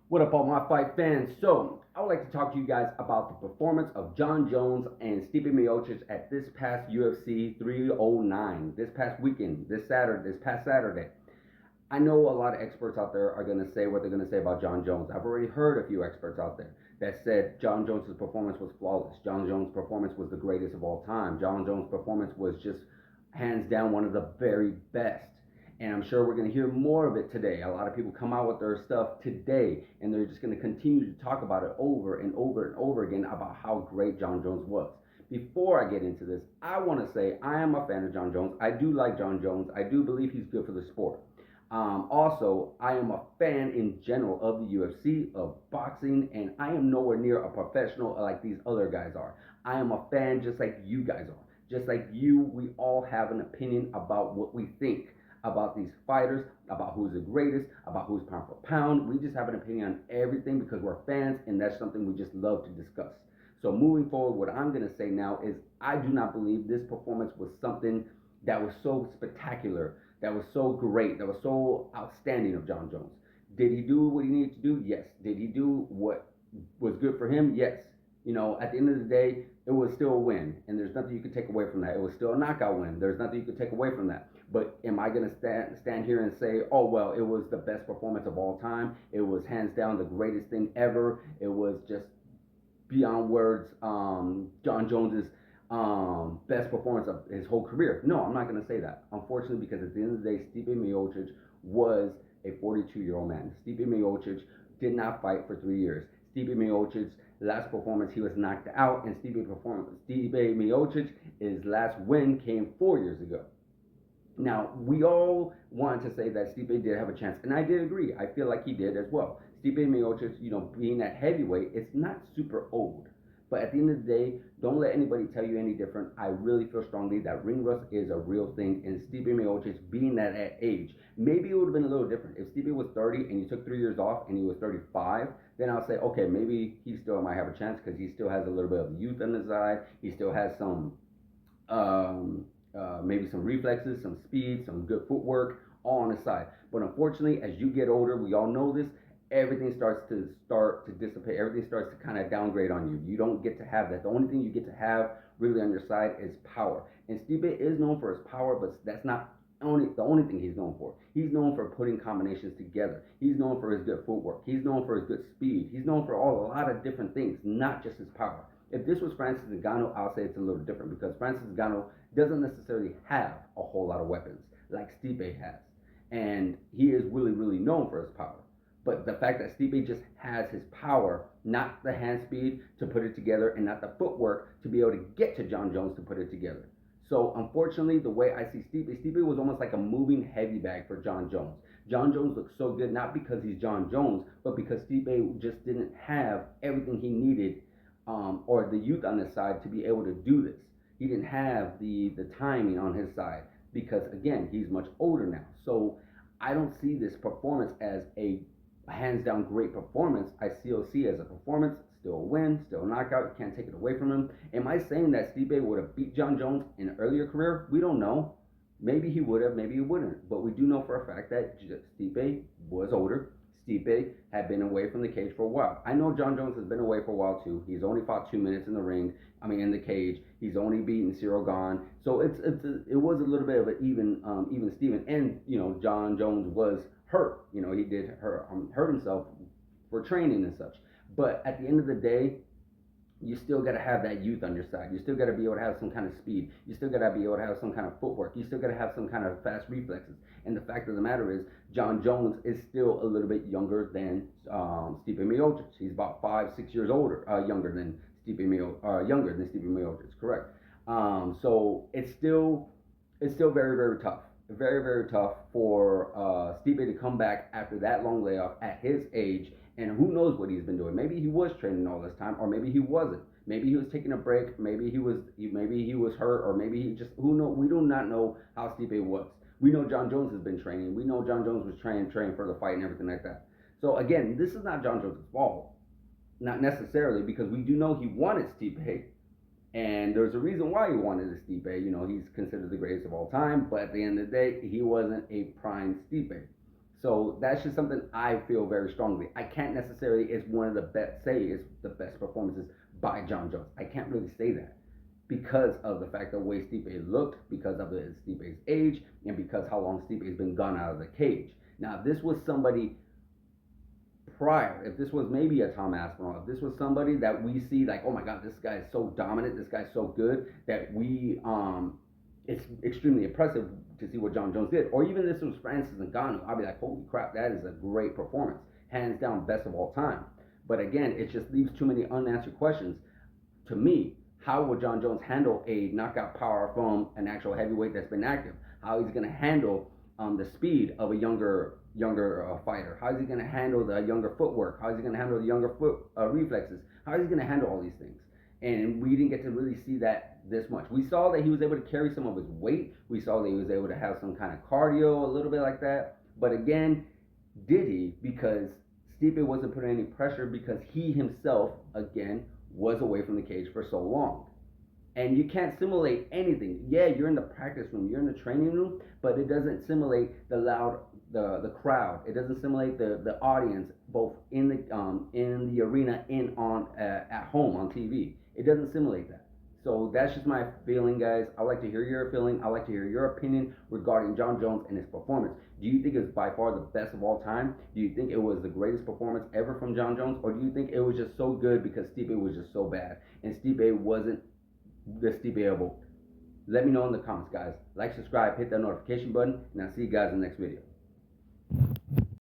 What up, all my fight fans? So, I would like to talk to you guys about the performance of Jon Jones and Stipe Miocic at this past UFC 309, this past weekend, this past Saturday. I know a lot of experts out there are going to say what they're going to say about Jon Jones. I've already heard a few experts out there that said Jon Jones' performance was flawless. Jon Jones' performance was the greatest of all time. Jon Jones' performance was just hands down one of the very best. And I'm sure we're going to hear more of it today. A lot of people come out with their stuff today, and they're just going to continue to talk about it over and over and over again about how great Jon Jones was. Before I get into this, I want to say I am a fan of Jon Jones. I do like Jon Jones. I do believe he's good for the sport. Also, I am a fan in general of the UFC, of boxing, and I am nowhere near a professional like these other guys are. I am a fan just like you guys are. Just like you, we all have an opinion about what we think about these fighters, about who's the greatest, about who's pound for pound. We just have an opinion on everything because we're fans, and that's something we just love to discuss. So, moving forward, what I'm going to say now is I do not believe this performance was something that was so spectacular, that was so great, that was so outstanding of Jon Jones. Did he do what he needed to do? Yes. Did he do what was good for him? Yes. You know, at the end of the day, it was still a win, and there's nothing you could take away from that. It was still a knockout win. There's nothing you could take away from that. But am I going to stand here and say, oh, well, it was the best performance of all time? It was hands down the greatest thing ever. It was just beyond words, Jon Jones's best performance of his whole career. No, I'm not going to say that. Unfortunately, because at the end of the day, Stipe Miocic was a 42-year-old man. Stipe Miocic did not fight for 3 years. Stipe Miocic's last performance, he was knocked out, and Stipe Miocic, his last win came 4 years ago. Now, we all want to say that Stipe did have a chance, and I did agree. I feel like he did as well. Stipe Miocic, being at heavyweight, it's not super old. But at the end of the day, don't let anybody tell you any different. I really feel strongly that ring rust is a real thing, and Stipe Miocic being that at age, maybe it would have been a little different. If Stipe was 30 and you took 3 years off and he was 35, then I'll say, okay, maybe he still might have a chance because he still has a little bit of youth on his side. He still has maybe some reflexes, some speed, some good footwork, all on the side. But unfortunately, as you get older, we all know this. Everything starts to dissipate. Everything starts to kind of downgrade on you. You don't get to have that. The only thing you get to have really on your side is power. And Stipe is known for his power, but that's not the only thing he's known for. He's known for putting combinations together. He's known for his good footwork. He's known for his good speed. He's known for a lot of different things, not just his power. If this was Francis Ngannou, I'll say it's a little different because Francis Ngannou doesn't necessarily have a whole lot of weapons like Stipe has. And he is really, really known for his power. But the fact that Stipe just has his power, not the hand speed to put it together, and not the footwork to be able to get to Jon Jones to put it together. So unfortunately, the way I see Stipe was almost like a moving heavy bag for Jon Jones. Jon Jones looks so good not because he's Jon Jones, but because Stipe just didn't have everything he needed, or the youth on his side to be able to do this. He didn't have the timing on his side because again he's much older now. So I don't see this performance as a hands down great performance. I still see it as a performance, still a win, still a knockout. You can't take it away from him. Am I saying that Stipe would have beat Jon Jones in an earlier career? We don't know. Maybe he would have, maybe he wouldn't. But we do know for a fact that Stipe was older. Stipe had been away from the cage for a while. I know Jon Jones has been away for a while too. He's only fought 2 minutes in the ring. I mean, in the cage. He's only beaten Cyril Gahn. So it was a little bit of an even Steven. And Jon Jones was hurt. He did hurt himself for training and such. But at the end of the day, you still got to have that youth on your side. You still got to be able to have some kind of speed. You still got to be able to have some kind of footwork. You still got to have some kind of fast reflexes. And the fact of the matter is, Jon Jones is still a little bit younger than Stipe Miocic. He's about 5, 6 years younger than Stipe Miocic. Correct. So it's still very, very tough. Very, very tough for Stipe to come back after that long layoff at his age. And who knows what he's been doing? Maybe he was training all this time, or maybe he wasn't. Maybe he was taking a break. Maybe he was hurt, or maybe he just who know. We do not know how Stipe was. We know Jon Jones has been training. We know Jon Jones was training for the fight and everything like that. So again, this is not Jon Jones' fault, not necessarily, because we do know he wanted Stipe, and there's a reason why he wanted a Stipe. He's considered the greatest of all time, but at the end of the day, he wasn't a prime Stipe. So that's just something I feel very strongly. I can't necessarily it's one of the best say it's the best performances by John Jones. I can't really say that because of the fact of the way Stipe looked, because of Stipe's age, and because how long Stipe's been gone out of the cage. Now, if this was somebody prior, if this was maybe a Tom Aspinall, if this was somebody that we see like, oh my God, this guy is so dominant, this guy's so good that it's extremely impressive to see what John Jones did. Or even this was Francis Ngannou, I'll be like, holy crap, that is a great performance, hands down, best of all time. But again, it just leaves too many unanswered questions to me. How will John Jones handle a knockout power from an actual heavyweight that's been active? How he's going to handle the speed of a younger fighter? How is he going to handle the younger footwork? How is he going to handle the younger foot reflexes? How is he going to handle all these things? And we didn't get to really see that this much. We saw that he was able to carry some of his weight. We saw that he was able to have some kind of cardio, a little bit like that. But again, did he? Because Stipe wasn't putting any pressure because he himself, again, was away from the cage for so long. And you can't simulate anything. Yeah, you're in the practice room, you're in the training room, but it doesn't simulate the crowd. It doesn't simulate the audience, both in the arena and on at home on TV. It doesn't simulate that. So that's just my feeling, guys. I'd like to hear your feeling. I'd like to hear your opinion regarding John Jones and his performance. Do you think it's by far the best of all time? Do you think it was the greatest performance ever from John Jones? Or do you think it was just so good because Stipe was just so bad and Stipe wasn't the Stipeable? Let me know in the comments, guys. Like, subscribe, hit that notification button, and I'll see you guys in the next video.